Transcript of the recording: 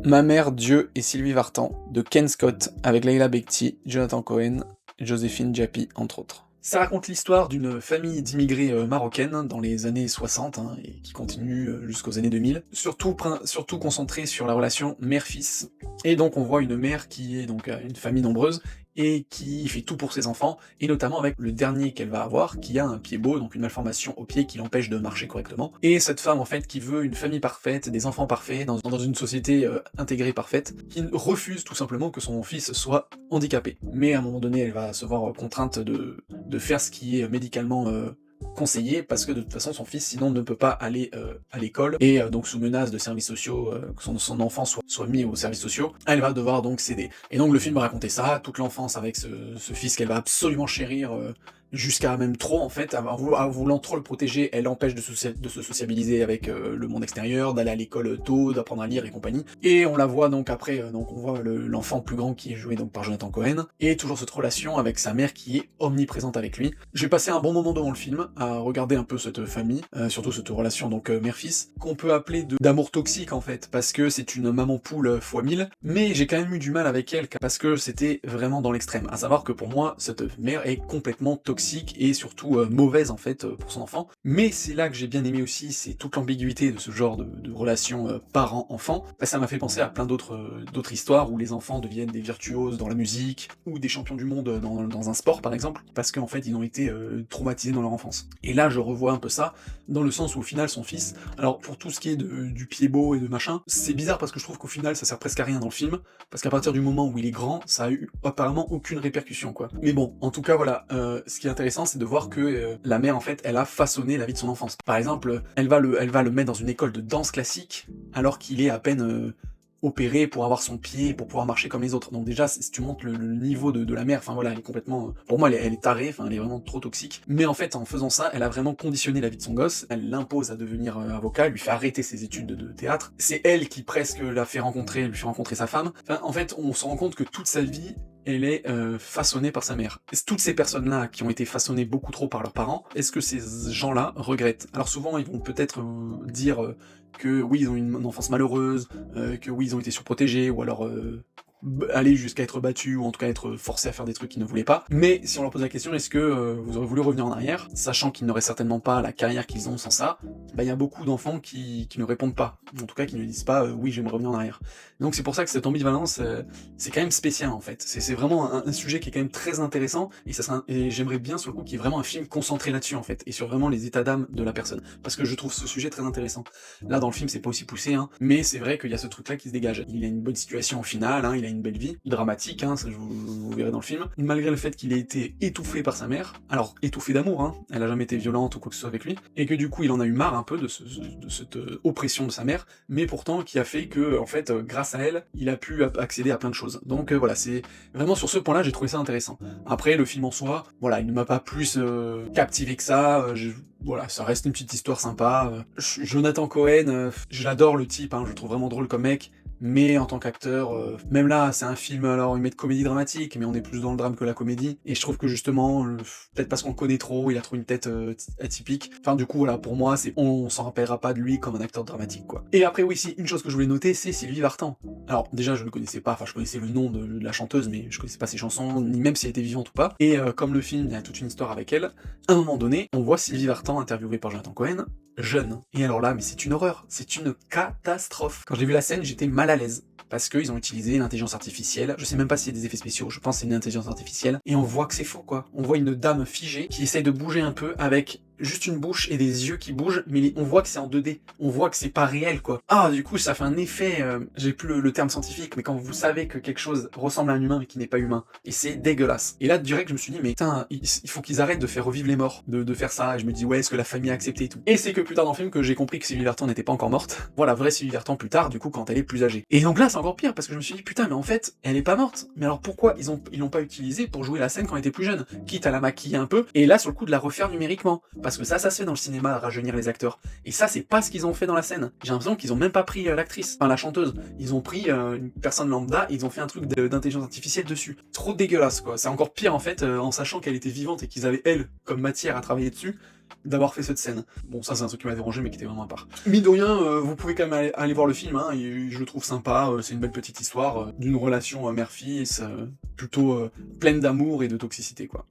Ma mère, Dieu et Sylvie Vartan, de Ken Scott, avec Leila Bekti, Jonathan Cohen, Joséphine Japy, entre autres. Ça raconte l'histoire d'une famille d'immigrés marocaines dans les années 60, et qui continue jusqu'aux années 2000, surtout concentrée sur la relation mère-fils. Et donc on voit une mère qui est donc une famille nombreuse, et qui fait tout pour ses enfants, et notamment avec le dernier qu'elle va avoir, qui a un pied beau, donc une malformation au pied qui l'empêche de marcher correctement. Et cette femme, en fait, qui veut une famille parfaite, des enfants parfaits, dans une société intégrée parfaite, qui refuse tout simplement que son fils soit handicapé. Mais à un moment donné, elle va se voir contrainte de faire ce qui est médicalement conseillé, parce que de toute façon son fils sinon ne peut pas aller à l'école, et donc sous menace de services sociaux, que son enfant soit mis aux services sociaux, elle va devoir donc céder. Et donc le film va raconter ça, toute l'enfance avec ce fils qu'elle va absolument chérir, jusqu'à même trop en fait, en voulant trop le protéger, elle empêche de se sociabiliser avec le monde extérieur, d'aller à l'école tôt, d'apprendre à lire et compagnie. Et on la voit donc après, donc on voit l'enfant plus grand qui est joué donc par Jonathan Cohen, et toujours cette relation avec sa mère qui est omniprésente avec lui. J'ai passé un bon moment devant le film, à regarder un peu cette famille, surtout cette relation donc mère-fils, qu'on peut appeler d'amour toxique en fait, parce que c'est une maman poule fois 1000, mais j'ai quand même eu du mal avec elle, parce que c'était vraiment dans l'extrême, à savoir que pour moi, cette mère est complètement toxique, et surtout mauvaise en fait pour son enfant. Mais c'est là que j'ai bien aimé aussi, c'est toute l'ambiguïté de ce genre de relation parent-enfant. Ça m'a fait penser à plein d'autres histoires où les enfants deviennent des virtuoses dans la musique, ou des champions du monde dans un sport par exemple, parce qu'en fait ils ont été traumatisés dans leur enfance. Et là je revois un peu ça, dans le sens où au final son fils, alors pour tout ce qui est du pied beau et de machin, c'est bizarre parce que je trouve qu'au final ça sert presque à rien dans le film, parce qu'à partir du moment où il est grand, ça a eu apparemment aucune répercussion quoi. Mais bon, en tout cas voilà, ce qui est intéressant c'est de voir que la mère en fait elle a façonné la vie de son enfance. Par exemple, elle va le mettre dans une école de danse classique alors qu'il est à peine opéré pour avoir son pied, pour pouvoir marcher comme les autres. Donc déjà, si tu montres le niveau de la mère, enfin voilà, elle est complètement... pour moi, elle est tarée, enfin elle est vraiment trop toxique. Mais en fait, en faisant ça, elle a vraiment conditionné la vie de son gosse, elle l'impose à devenir avocat, elle lui fait arrêter ses études de théâtre. C'est elle qui presque lui fait rencontrer sa femme. Enfin, en fait, on se rend compte que toute sa vie, elle est façonnée par sa mère. Toutes ces personnes-là qui ont été façonnées beaucoup trop par leurs parents, est-ce que ces gens-là regrettent? Alors souvent, ils vont peut-être dire que oui, ils ont une enfance malheureuse, que oui, ils ont été surprotégés, ou alors aller jusqu'à être battus, ou en tout cas être forcés à faire des trucs qu'ils ne voulaient pas. Mais si on leur pose la question, est-ce que vous aurez voulu revenir en arrière, sachant qu'ils n'auraient certainement pas la carrière qu'ils ont sans ça, bah il y a beaucoup d'enfants qui ne répondent pas, en tout cas qui ne disent pas oui, j'aimerais revenir en arrière. Donc c'est pour ça que cette ambivalence, c'est quand même spécial en fait. C'est vraiment un sujet qui est quand même très intéressant, et j'aimerais bien sur le coup qu'il y ait vraiment un film concentré là-dessus en fait, et sur vraiment les états d'âme de la personne, parce que je trouve ce sujet très intéressant. Là dans le film c'est pas aussi poussé, mais c'est vrai qu'il y a ce truc là qui se dégage. Il a une bonne situation au final, il a une belle vie, dramatique, ça vous verrez dans le film, malgré le fait qu'il ait été étouffé par sa mère, alors étouffé d'amour, elle a jamais été violente ou quoi que ce soit avec lui, et que du coup il en a eu marre un peu de cette oppression de sa mère, mais pourtant qui a fait que, en fait, grâce à elle, il a pu accéder à plein de choses. Donc voilà, c'est vraiment sur ce point-là, j'ai trouvé ça intéressant. Après, le film en soi, voilà, il ne m'a pas plus captivé que ça, voilà, ça reste une petite histoire sympa. Jonathan Cohen, j'adore le type, je le trouve vraiment drôle comme mec, mais en tant qu'acteur, même là, c'est un film, alors il met de comédie dramatique, mais on est plus dans le drame que la comédie, et je trouve que justement, peut-être parce qu'on le connaît trop, il a trop une tête atypique, enfin du coup voilà, pour moi, on s'en rappellera pas de lui comme un acteur dramatique quoi. Et après oui, si, une chose que je voulais noter, c'est Sylvie Vartan. Alors déjà, je ne connaissais pas, je connaissais le nom de la chanteuse, mais je connaissais pas ses chansons, ni même si elle était vivante ou pas, et comme le film, il y a toute une histoire avec elle, à un moment donné, on voit Sylvie Vartan interviewée par Jonathan Cohen, jeune. Et alors là, mais c'est une horreur, c'est une catastrophe. Quand j'ai vu la scène, j'étais mal à l'aise, parce qu'ils ont utilisé l'intelligence artificielle, je sais même pas s'il y a des effets spéciaux, je pense que c'est une intelligence artificielle, et on voit que c'est faux quoi. On voit une dame figée qui essaye de bouger un peu avec juste une bouche et des yeux qui bougent, mais on voit que c'est en 2D, on voit que c'est pas réel quoi. Ah du coup ça fait un effet, j'ai plus le terme scientifique, mais quand vous savez que quelque chose ressemble à un humain mais qui n'est pas humain, et c'est dégueulasse. Et là direct je me suis dit mais putain, il faut qu'ils arrêtent de faire revivre les morts, de faire ça, et je me dis ouais, est-ce que la famille a accepté et tout. Et c'est que plus tard dans le film que j'ai compris que Sylvie Vartan n'était pas encore morte, voilà, vraie Sylvie Vartan plus tard, du coup quand elle est plus âgée. Et donc là c'est encore pire, parce que je me suis dit putain mais en fait, elle est pas morte, mais alors pourquoi ils l'ont pas utilisée pour jouer la scène quand elle était plus jeune, quitte à la maquiller un peu, et là sur le coup de la refaire numériquement, parce que ça se fait dans le cinéma, rajeunir les acteurs. Et ça, c'est pas ce qu'ils ont fait dans la scène. J'ai l'impression qu'ils ont même pas pris l'actrice, enfin la chanteuse. Ils ont pris une personne lambda, et ils ont fait un truc d'intelligence artificielle dessus. Trop dégueulasse, quoi. C'est encore pire, en fait, en sachant qu'elle était vivante et qu'ils avaient, elle, comme matière à travailler dessus, d'avoir fait cette scène. Bon, ça, c'est un truc qui m'a dérangé, mais qui était vraiment à part. Mine de rien, vous pouvez quand même aller voir le film, hein, et je le trouve sympa, c'est une belle petite histoire d'une relation mère-fils, plutôt pleine d'amour et de toxicité, quoi.